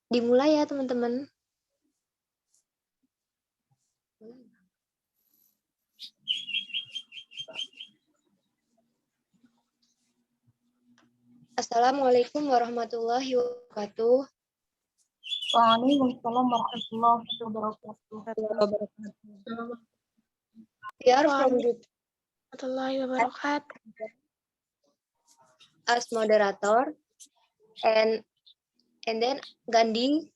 Dimulai ya, teman-teman. Assalamualaikum warahmatullahi wabarakatuh. Waalaikumsalam warahmatullahi wabarakatuh. We are from group Warahmatullahi wabarakatuh. as moderator, and then Gandhi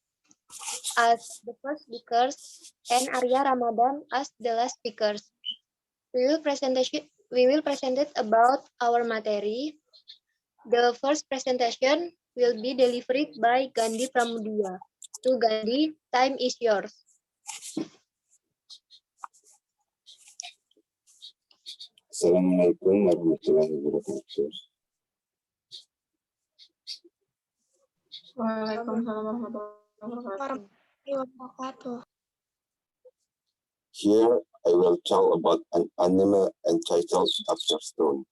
as the first speakers, and Arya Ramadan as the last speakers. We will present it about our material. The first presentation will be delivered by Gandhi Pramudia. To Gandhi, time is yours. Assalamualaikum warahmatullahi wabarakatuh. Waalaikumsalam warahmatullahi Wabarakatuh. Here I will tell about an anime entitled Dr. Stone.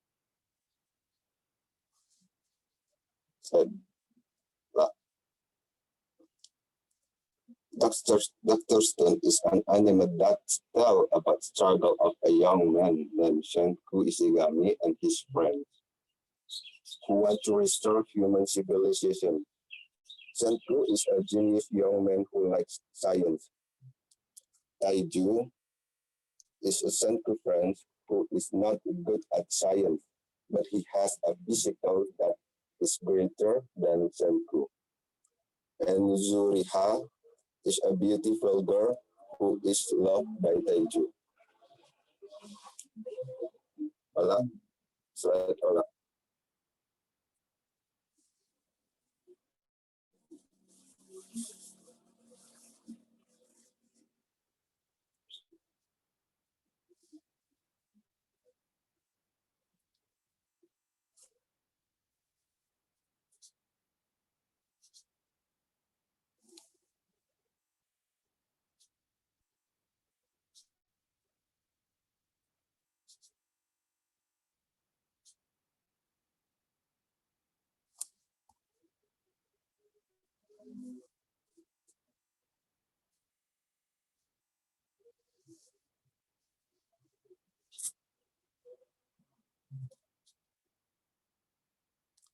Dr. Stone is an anime that tells about struggle of a young man named Shanku Ishigami and his friends who want to restore human civilization. Shanku is a genius young man who likes science. Taiju is a Shanku friend who is not good at science, but he has a physical that is greater than Shanku. And Zuriha is a beautiful girl who is loved by Taiju. Hola, slide hola.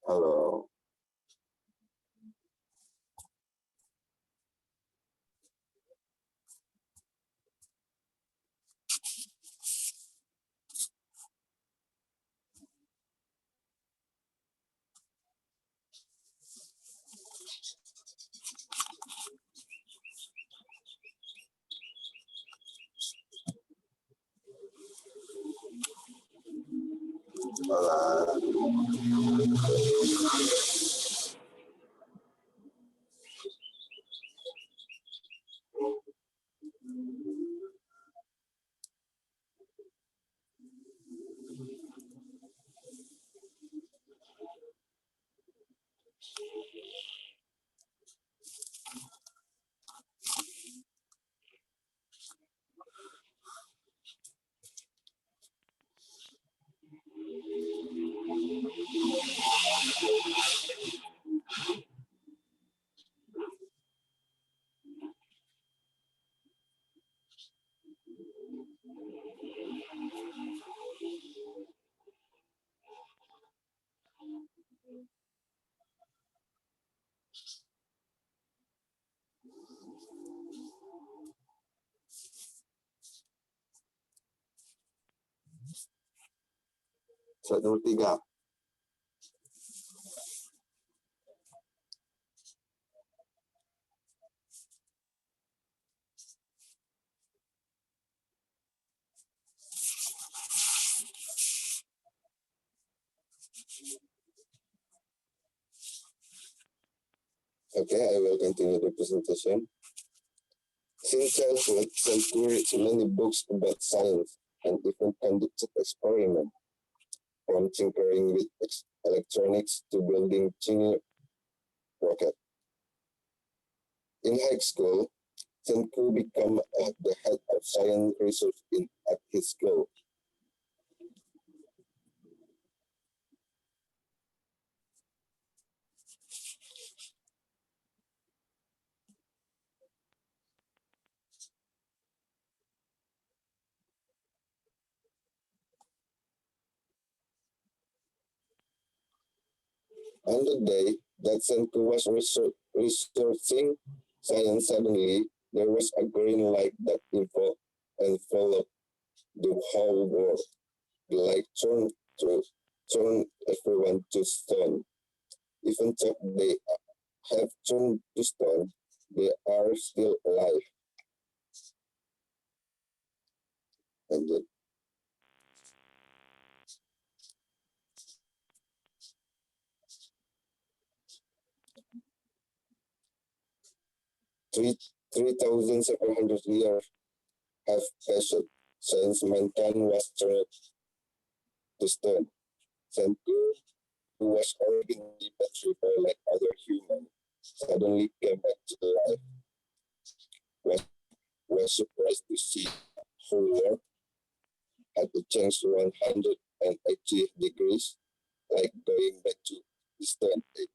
Halo. Hola. Satu, tiga. Okay, I will continue the presentation. Since childhood, Shanku reads many books about science and even conducted experiments, from tinkering with electronics to building tiny rocket. In high school, Shanku became the head of science research at his school. On the day that Senku was researching science, suddenly there was a green light that enveloped the whole world. The light turned everyone to stone. Even though they have turned to stone, they are still alive. And then, three 3,700 years have passed since mankind was turned to stone. Senku, who was originally petrified like other humans, suddenly came back to life. Was surprised to see the whole world had changed 180 degrees, like going back to the stone age.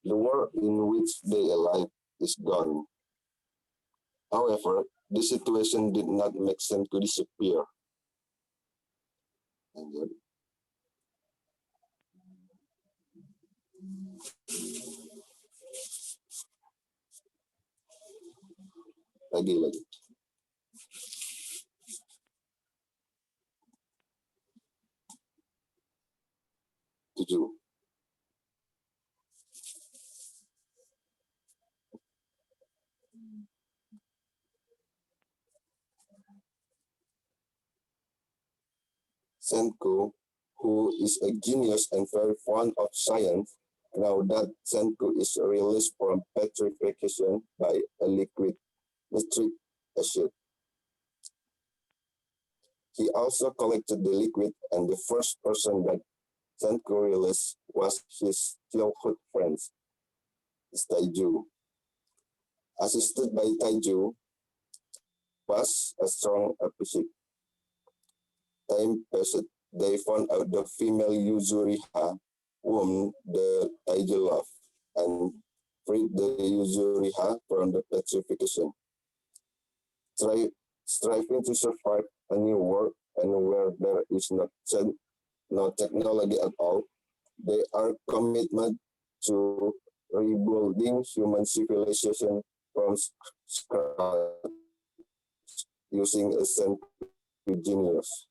The world in which they alive is gone. However, the situation did not make Senku disappear. And then, lagi. 7. Senku, who is a genius and very fond of science, now that Senku is released from petrification by a liquid nitric acid. He also collected the liquid, and the first person that Senku released was his childhood friend, Taiju. Assisted by Taiju, was a strong physique. Time passed. They found out the female Yuzuriha, whom the Taiju loved, and freed the Yuzuriha from the petrification. Striving to survive a new world and where there is no technology at all, they are committed to rebuilding human civilization from scratch using a Senku genius.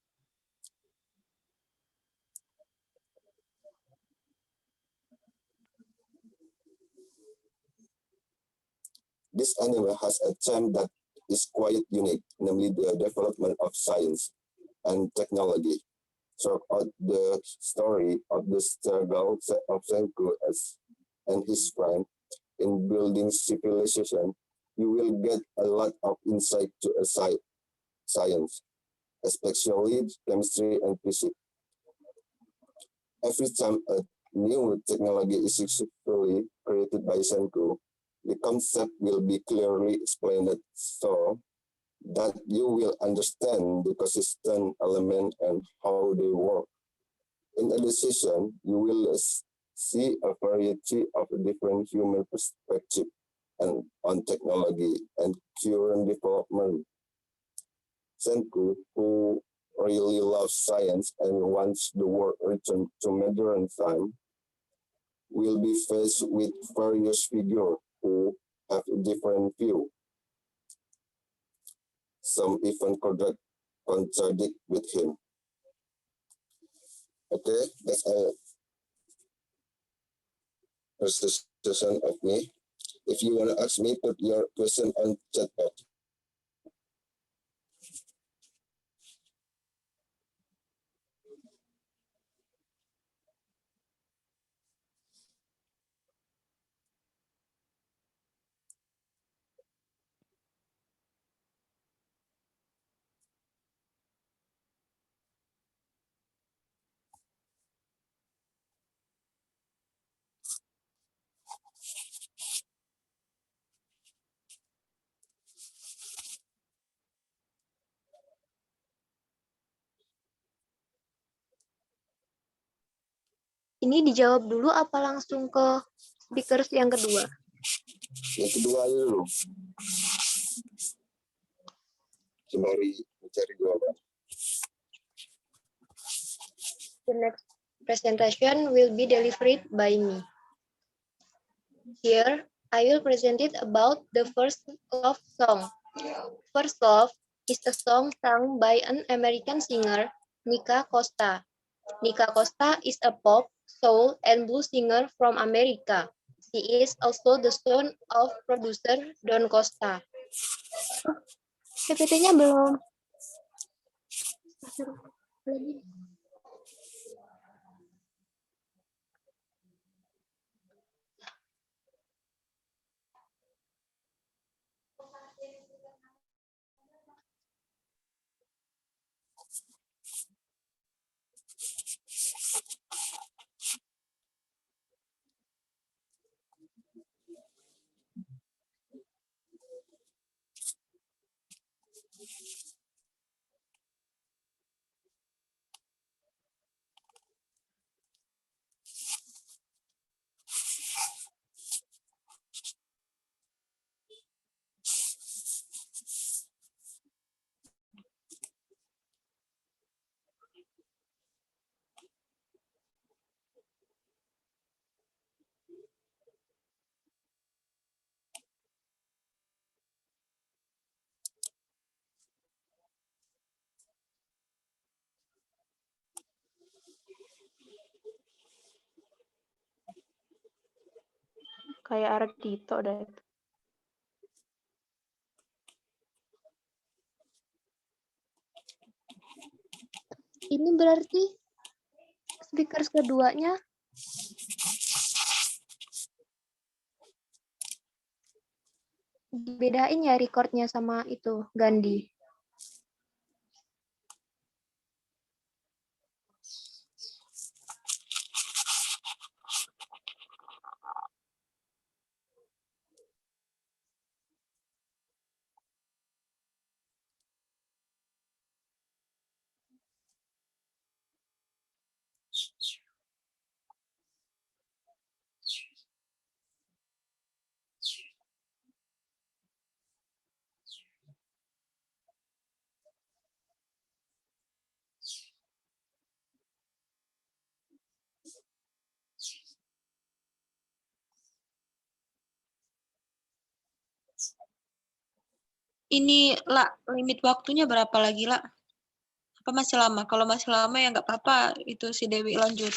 This anime has a theme that is quite unique, namely the development of science and technology. Throughout the story of the struggle of Senku and his friend in building civilization, you will get a lot of insight to a science, especially chemistry and physics. Every time a new technology is successfully created by Senku, the concept will be clearly explained so that you will understand the consistent element and how they work. In addition, you will see a variety of different human perspectives and on technology and current development. Senku, who really loves science and wants the world returned to modern time, will be faced with various figures who have a different view. Some even contradict with him. Okay, that's all presentation of me. If you want to ask me, put your question on chat box. Ini dijawab dulu apa langsung ke speakers yang kedua? Yang kedua dulu. Sembari mencari jawaban. The next presentation will be delivered by me. Here, I will present it about the first love song. First Love is a song sung by an American singer, Nika Costa. Nika Costa is a pop, soul, and blues singer from America. She is also the son of producer Don Costa. PPT-nya belum. Kayak Ardito dah itu. Ini berarti speaker keduanya dibedain ya recordnya sama itu Gandhi. Ini, lah, limit waktunya berapa lagi, lah? Apa masih lama? Kalau masih lama ya nggak apa-apa, itu si Dewi lanjut.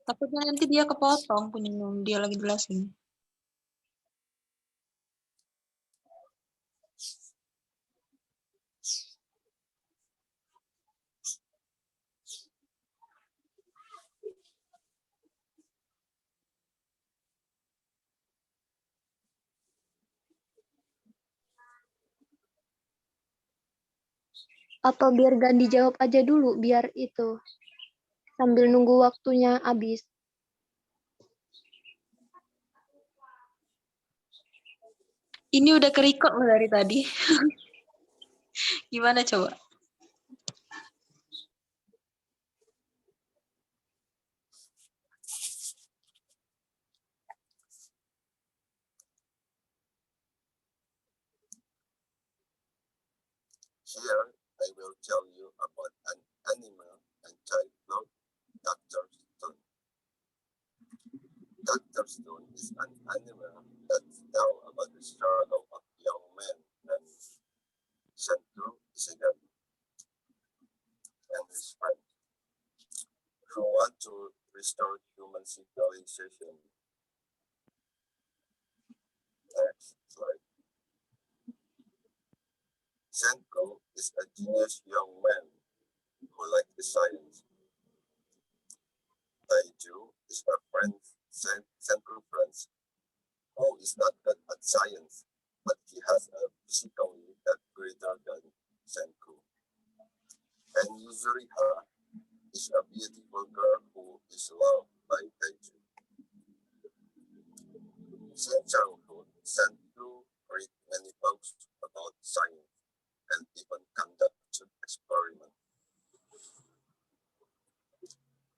Takutnya nanti dia kepotong punya dia lagi jelasin. Apa biar Gandhi jawab aja dulu biar itu sambil nunggu waktunya habis. Ini udah ke-record loh dari tadi. Gimana coba? Here, I will tell you about an animal entitled Dr. Stone. Dr. Stone is an animal that tells about the struggle of young men named Shantu Ishigami and his friends who want to restore human civilization. Next slide. Senko is a genius young man who likes the science. Taiju is a friend, Senko friend, who is not good at science, but he has a physically that greater than Senko. And Yuzuriha is a beautiful girl who is loved by Taiju. Since childhood, Senko read many books about science and even conducted experiments.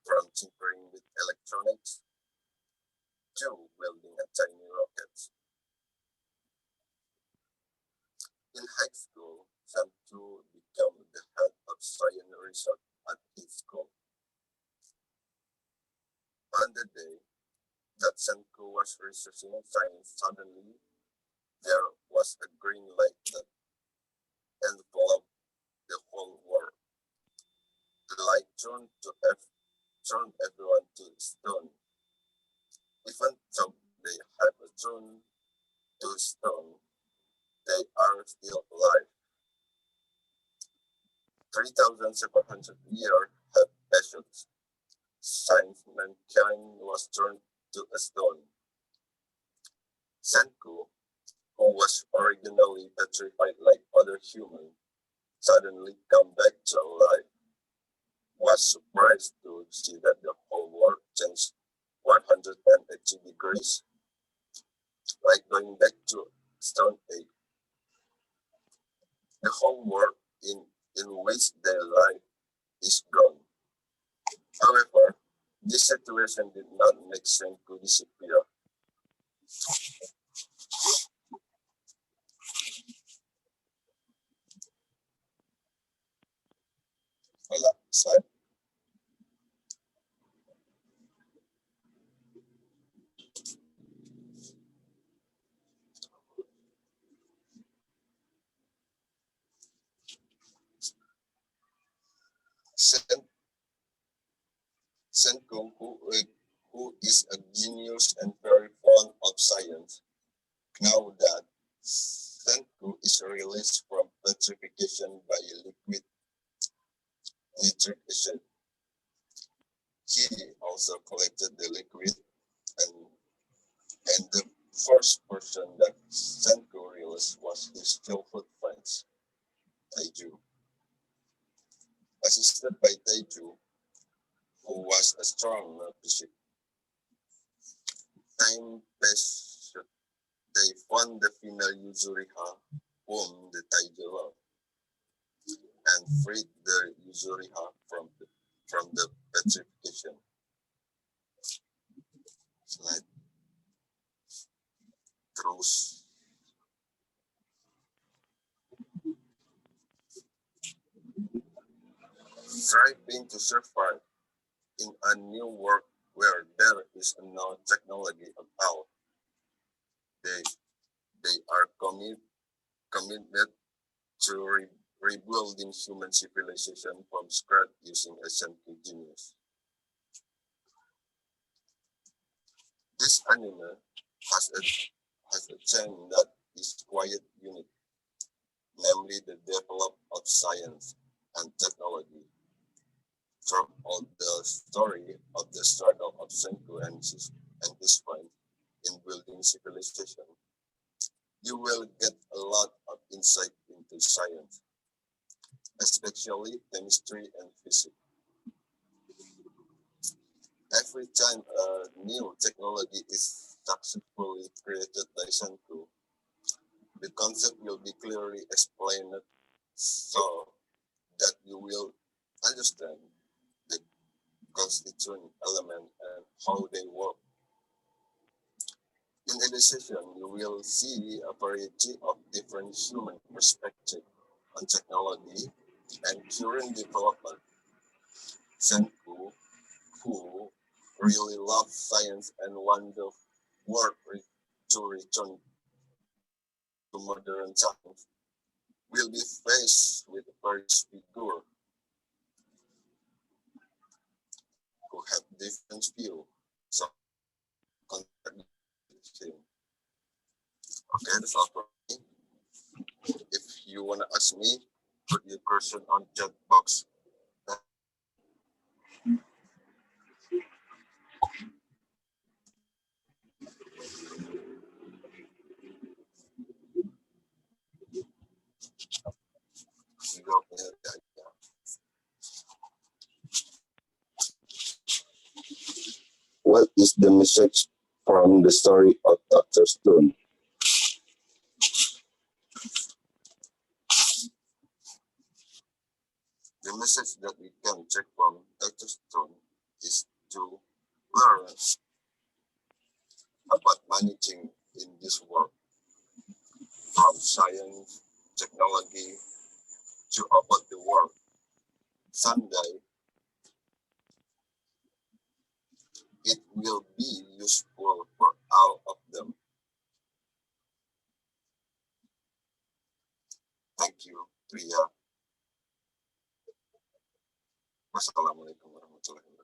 From tinkering with electronics to building a tiny rocket. In high school, Senko became the head of science research at his school. On the day that Senku was researching science, suddenly there was a green light that enveloped the whole world. The light turned everyone to stone. Even though they have turned to stone, they are still alive. 3,700 years have passed since mankind was turned to a stone. Senku, who was originally petrified like other humans, suddenly come back to life. Was surprised to see that the whole world changed 180 degrees, like going back to Stone Age. The whole world in which their life is gone. However, this situation did not make Senku disappear. Wala, slide. Senku, who is a genius and very fond of science, now that Senku is released from petrification by liquid nitric acid. He also collected the liquid, and the first person that Senku released was his childhood friend, Taiju. Assisted by Taiju, who was a strong physician. Time passed. They found the female Yuzuriha, whom the Taiju loved, and freed the Yuzuriha from the petrification. Slide. Truce. Striving to survive in a new world where there is no technology at all, they are committed to rebuilding human civilization from scratch using a simple genius. This anime has a theme that is quite unique, namely the development of science and technology. Throughout the story of the struggle of Senku and his friend in building civilization, you will get a lot of insight into science, especially chemistry and physics. Every time a new technology is successfully created by Senku, the concept will be clearly explained so that you will understand the constituent element and how they work. In addition, you will see a variety of different human perspectives on technology and current development. Senku, who really loves science and wants the world to return to modern times, will be faced with various figures who have different views. So, contradict him. Okay, that's all for me. If you want to ask me, put your question on chat box. What is the message from the story of Dr. Stone? The message that we can take from Dr. Stone is to learn about managing in this world, from science, technology, to about the world. Someday, it will be useful for all of them. Thank you, Surya. Wassalamualaikum warahmatullahi wabarakatuh.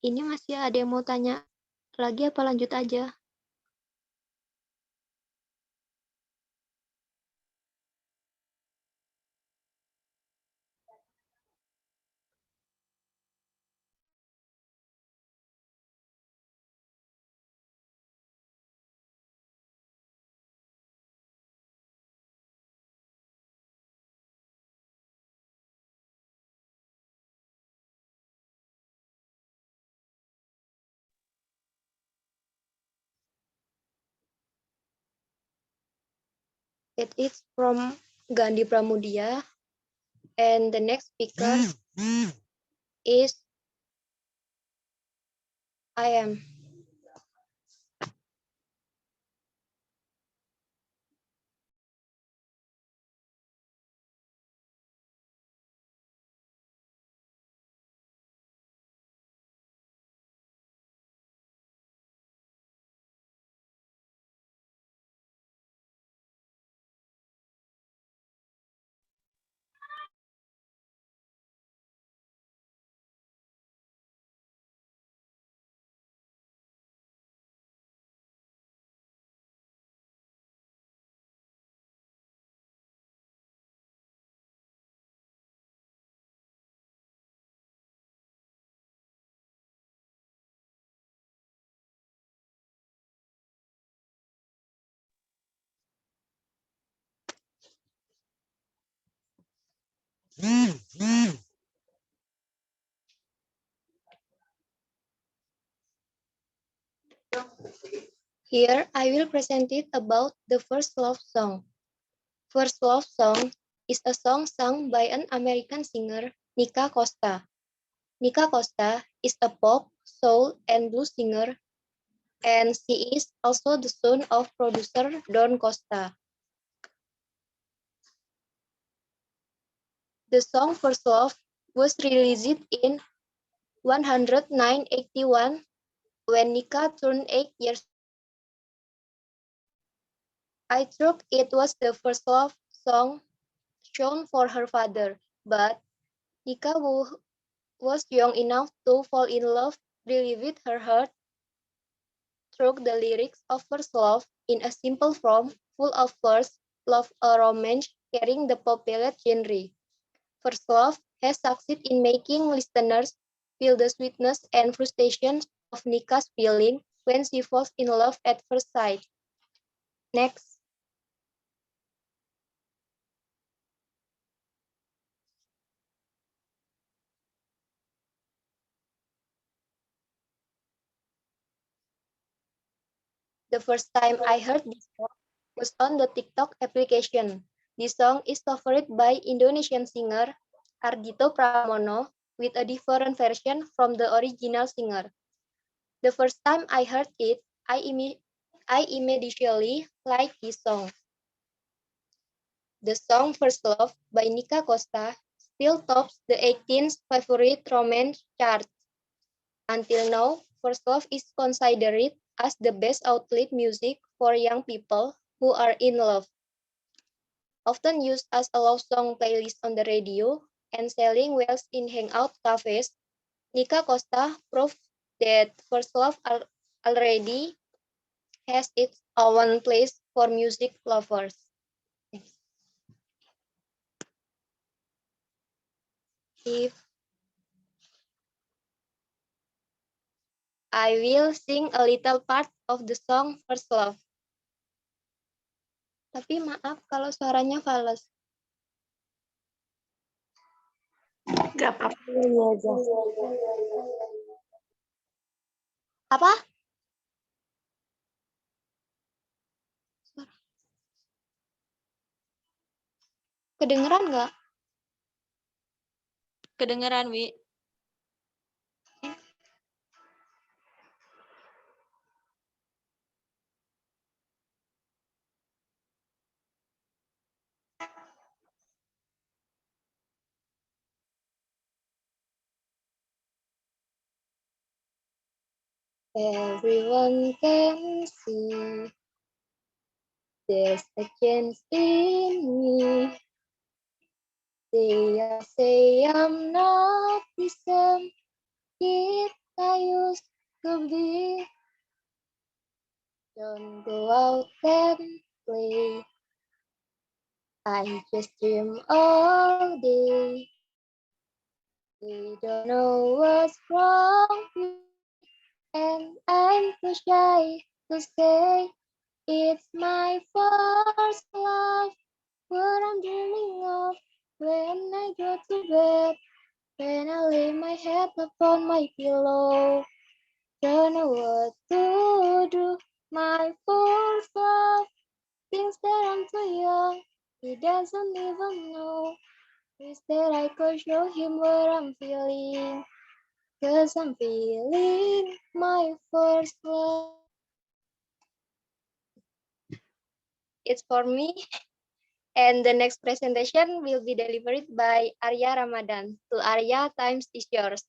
Ini masih ada yang mau tanya lagi apa lanjut aja? It is from Gandhi Pramudia, and the next speaker is I am. Here I will present it about the first love song. First Love Song is a song sung by an American singer, Nika Costa. Nika Costa is a pop, soul, and blues singer, and she is also the son of producer Don Costa. The song First Love was released in 1981 when Nika turned 8 years. I thought it was the first love song shown for her father, but Nika was young enough to fall in love really with her heart through the lyrics of First Love in a simple form, full of first love, a romance carrying the popular genre. First Love has succeeded in making listeners feel the sweetness and frustration of Nika's feeling when she falls in love at first sight. Next. The first time I heard this song was on the TikTok application. This song is covered by Indonesian singer Ardhito Pramono with a different version from the original singer. The first time I heard it, I immediately liked this song. The song First Love by Nika Costa still tops the 18th favorite romance chart. Until now, First Love is considered as the best outlet music for young people who are in love. often used as a love song playlist on the radio and selling well in hangout cafes, Nika Costa proved that First Love already has its own place for music lovers. If I will sing a little part of the song First Love. Tapi maaf kalau suaranya fals. Gak apa-apa. Apa? Kedengeran nggak? Kedengeran, Wi. Everyone can see there's a chance in me. They say I'm not the same kid I used to be. Don't go out and play. I just dream all day. They don't know what's wrong with me, and I'm too shy to say it's my first love. What I'm dreaming of when I go to bed, when I lay my head upon my pillow. Don't know what to do. My first love thinks that I'm too young. He doesn't even know. Wish that I could show him what I'm feeling. 'Cause I'm feeling my first love. It's for me. And the next presentation will be delivered by Arya Ramadan. To Arya, time is yours.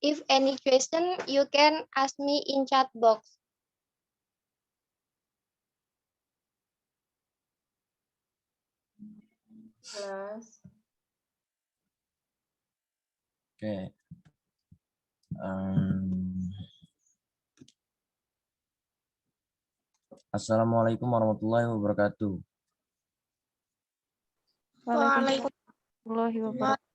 If any question, you can ask me in chat box. Jelas. Oke. Assalamualaikum warahmatullahi wabarakatuh. Waalaikumsalam warahmatullahi wabarakatuh.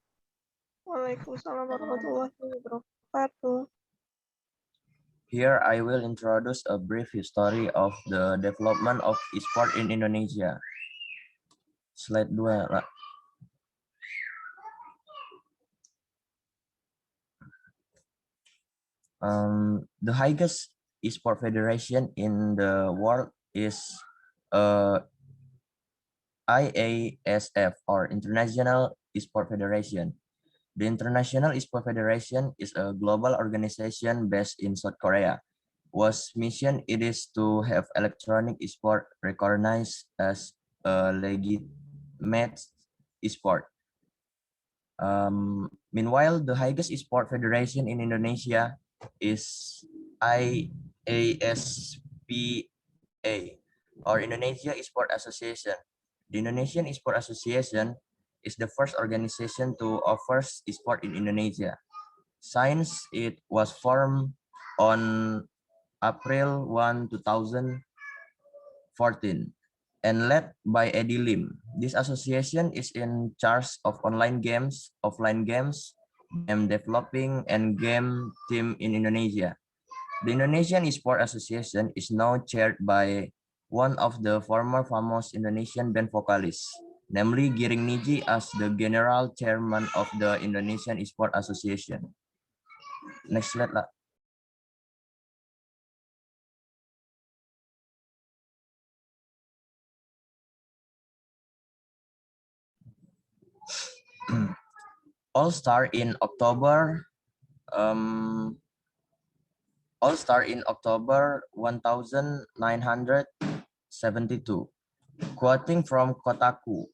Waalaikumsalam warahmatullahi wabarakatuh. Here I will introduce a brief history of the development of e-sport in Indonesia. Slide 2, Pak. The highest e-sport federation in the world is IASF, or International E-sport Federation. The International E-sport Federation is a global organization based in South Korea, whose mission it is to have electronic e-sport recognized as a legitimate e-sport. Meanwhile, the highest e-sport federation in Indonesia is IASPA, or Indonesia E-sport Association. The Indonesian E-sport Association is the first organization to offer e-sport in Indonesia, since it was formed on April 1, 2014 and led by Eddie Lim. This association is in charge of online games, offline games, game developing, and game team in Indonesia. The Indonesian E-sport Association is now chaired by one of the former famous Indonesian band vocalists, namely Giring Niji, as the general chairman of the Indonesian E-sport Association. Next slide lah. All-Star in October 1972. Quoting from Kotaku,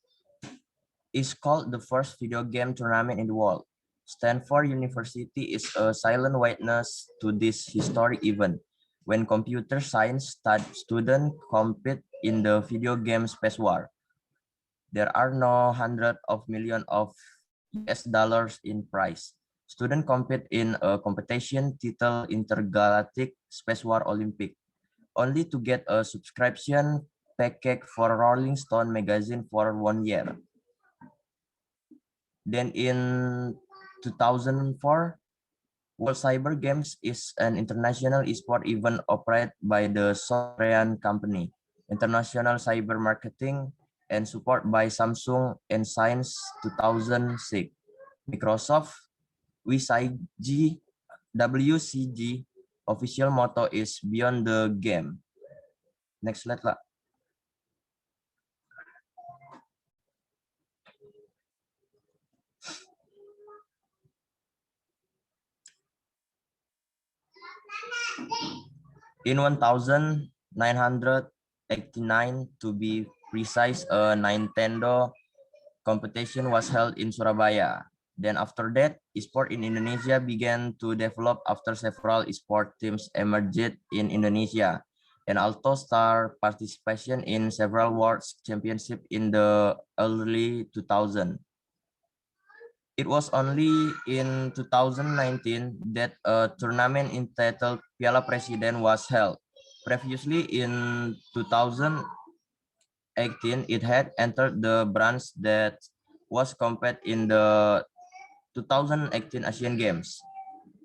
is called the first video game tournament in the world. Stanford University is a silent witness to this historic event. when computer science students compete in the video game Space War. There are no hundreds of millions of US dollars in prize. Students compete in a competition titled Intergalactic Space War Olympic, only to get a subscription package for Rolling Stone magazine for 1 year. Then in 2004, World Cyber Games is an international esport event operated by the South Korean company, International Cyber Marketing, and support by Samsung and since 2006. Microsoft WCG official motto is Beyond the Game. Next slide lah. In 1989, to be precise, a Nintendo competition was held in Surabaya. Then after that, esport in Indonesia began to develop after several esport teams emerged in Indonesia, and also start participation in several world championships in the early 2000s. It was only in 2019 that a tournament entitled Piala Presiden was held. Previously in 2018, it had entered the branch that was competed in the 2018 Asian Games.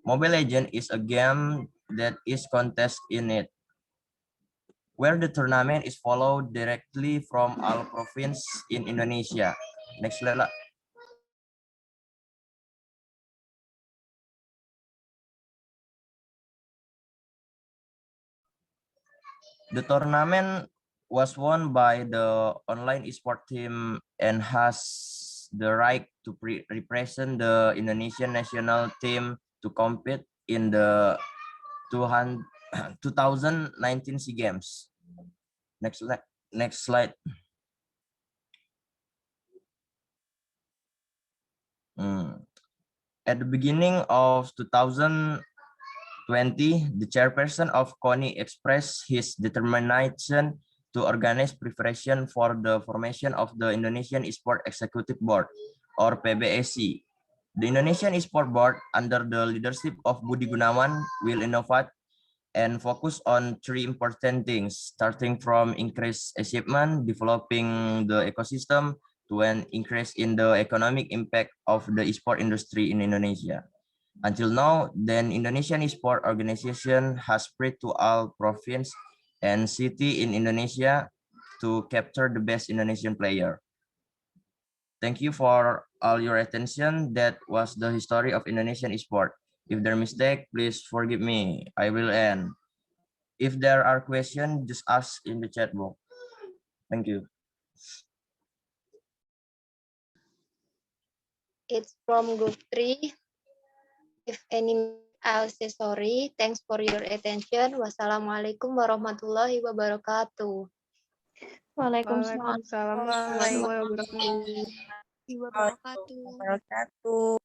Mobile Legends is a game that is contest in it, where the tournament is followed directly from all provinces in Indonesia. Next slide lah. The tournament was won by the online esport team and has the right to represent the Indonesian national team to compete in the 2019 SEA Games. Next slide. At the beginning of 2020, the chairperson of CONI expressed his determination to organize preparation for the formation of the Indonesian Esport Executive Board, or PBSI. The Indonesian Esport Board, under the leadership of Budi Gunawan, will innovate and focus on three important things, starting from increased achievement, developing the ecosystem, to an increase in the economic impact of the esport industry in Indonesia. Until now, the Indonesian Esport Organization has spread to all provinces and cities in Indonesia to capture the best Indonesian player. Thank you for all your attention. That was the history of Indonesian esport. If there are mistakes, please forgive me. I will end. If there are questions, just ask in the chat box. Thank you. It's from group 3. If any, I'll say sorry. Thanks for your attention. Wassalamualaikum warahmatullahi wabarakatuh. Waalaikumsalam. Waalaikumsalam warahmatullahi wabarakatuh. wabarakatuh. Wabarakatuh.